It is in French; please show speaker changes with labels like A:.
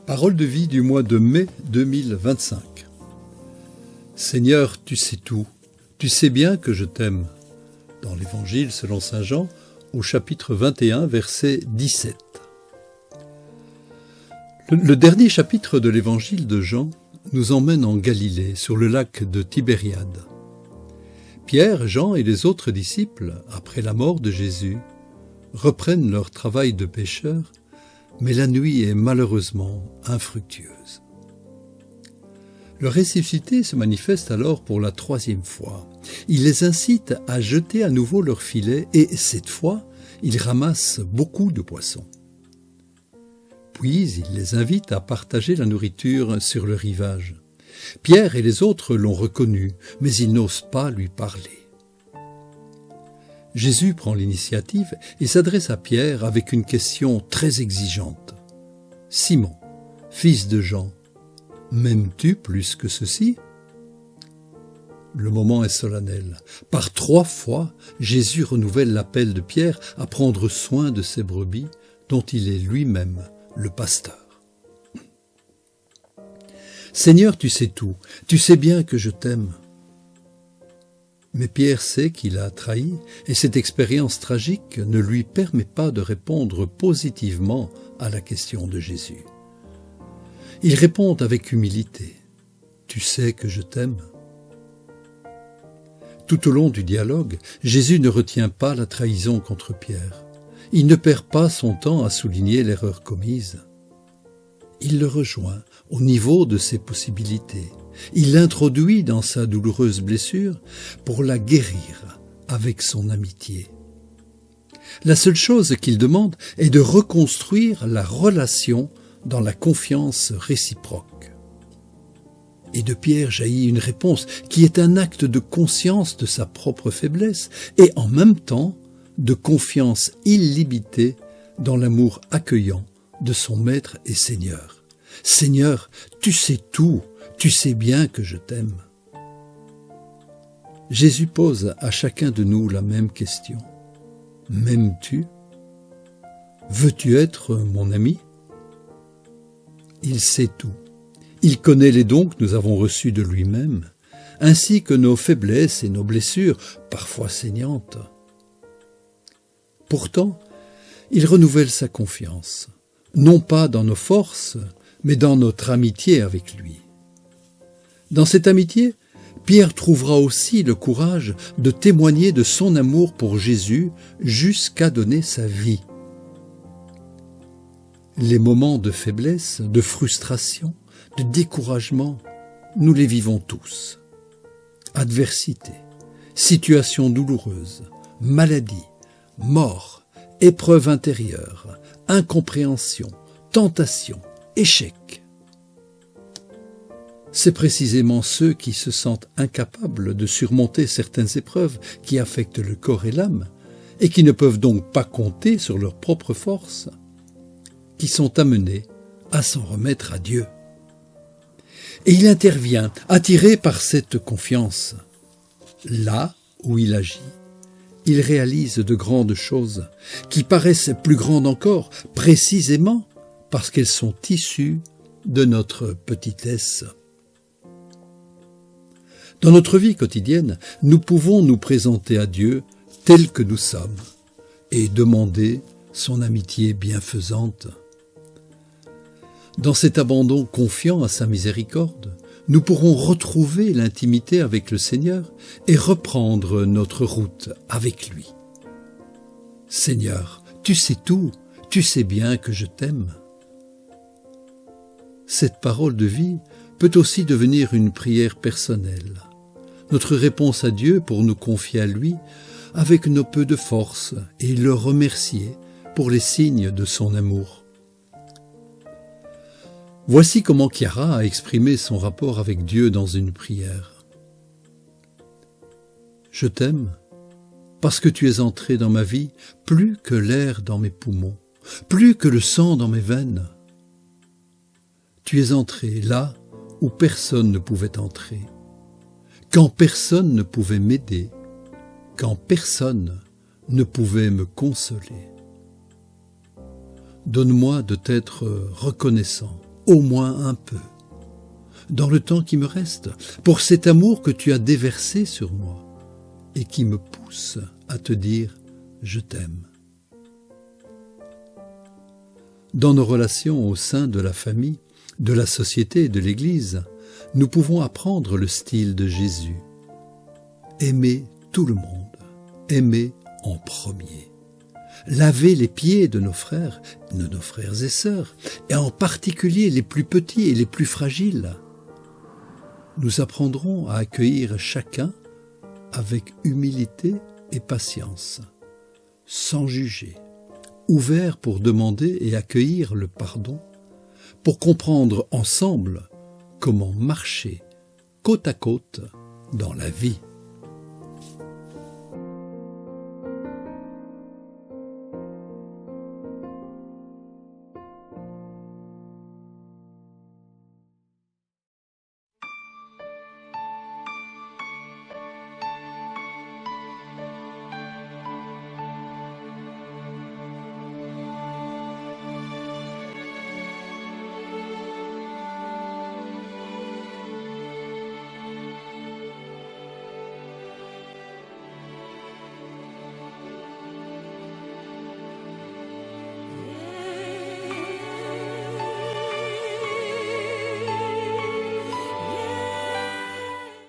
A: Parole de vie du mois de mai 2025. Seigneur, tu sais tout, tu sais bien que je t'aime. Dans l'Évangile selon saint Jean, au chapitre 21, verset 17. Le dernier chapitre de l'Évangile de Jean nous emmène en Galilée, sur le lac de Tibériade. Pierre, Jean et les autres disciples, après la mort de Jésus, reprennent leur travail de pêcheurs, mais la nuit est malheureusement infructueuse. Le ressuscité se manifeste alors pour la troisième fois. Il les incite à jeter à nouveau leurs filets et, cette fois, il ramasse beaucoup de poissons. Puis il les invite à partager la nourriture sur le rivage. Pierre et les autres l'ont reconnu, mais ils n'osent pas lui parler. Jésus prend l'initiative et s'adresse à Pierre avec une question très exigeante. « Simon, fils de Jean, m'aimes-tu plus que ceci ?» Le moment est solennel. Par 3 fois, Jésus renouvelle l'appel de Pierre à prendre soin de ses brebis, dont il est lui-même le pasteur. « Seigneur, tu sais tout, tu sais bien que je t'aime. » Mais Pierre sait qu'il a trahi et cette expérience tragique ne lui permet pas de répondre positivement à la question de Jésus. Il répond avec humilité « Tu sais que je t'aime ?» Tout au long du dialogue, Jésus ne retient pas la trahison contre Pierre. Il ne perd pas son temps à souligner l'erreur commise. Il le rejoint au niveau de ses possibilités. Il l'introduit dans sa douloureuse blessure pour la guérir avec son amitié. La seule chose qu'il demande est de reconstruire la relation dans la confiance réciproque. Et de Pierre jaillit une réponse qui est un acte de conscience de sa propre faiblesse et en même temps de confiance illimitée dans l'amour accueillant de son Maître et Seigneur. « Seigneur, tu sais tout, tu sais bien que je t'aime. » Jésus pose à chacun de nous la même question. « M'aimes-tu ? Veux-tu être mon ami ?» Il sait tout. Il connaît les dons que nous avons reçus de lui-même, ainsi que nos faiblesses et nos blessures, parfois saignantes. Pourtant, il renouvelle sa confiance, non pas dans nos forces, mais dans notre amitié avec lui. Dans cette amitié, Pierre trouvera aussi le courage de témoigner de son amour pour Jésus jusqu'à donner sa vie. Les moments de faiblesse, de frustration, de découragement, nous les vivons tous. Adversité, situation douloureuse, maladie, mort, épreuve intérieure, incompréhension, tentation, échec. C'est précisément ceux qui se sentent incapables de surmonter certaines épreuves qui affectent le corps et l'âme et qui ne peuvent donc pas compter sur leur propre force, qui sont amenés à s'en remettre à Dieu. Et il intervient, attiré par cette confiance. Là où il agit, il réalise de grandes choses qui paraissent plus grandes encore, précisément parce qu'elles sont issues de notre petitesse. Dans notre vie quotidienne, nous pouvons nous présenter à Dieu tels que nous sommes et demander son amitié bienfaisante. Dans cet abandon confiant à sa miséricorde, nous pourrons retrouver l'intimité avec le Seigneur et reprendre notre route avec lui. Seigneur, tu sais tout, tu sais bien que je t'aime. Cette parole de vie peut aussi devenir une prière personnelle, notre réponse à Dieu pour nous confier à lui avec nos peu de force et le remercier pour les signes de son amour. Voici comment Chiara a exprimé son rapport avec Dieu dans une prière. « Je t'aime parce que tu es entré dans ma vie plus que l'air dans mes poumons, plus que le sang dans mes veines. Tu es entré là où personne ne pouvait entrer, quand personne ne pouvait m'aider, quand personne ne pouvait me consoler. Donne-moi de t'être reconnaissant, au moins un peu, dans le temps qui me reste, pour cet amour que tu as déversé sur moi et qui me pousse à te dire « je t'aime ». Dans nos relations au sein de la famille, de la société et de l'Église, nous pouvons apprendre le style de Jésus. Aimer tout le monde, aimer en premier. Laver les pieds de nos frères et sœurs, et en particulier les plus petits et les plus fragiles. Nous apprendrons à accueillir chacun avec humilité et patience, sans juger, ouverts pour demander et accueillir le pardon, pour comprendre ensemble comment marcher côte à côte dans la vie.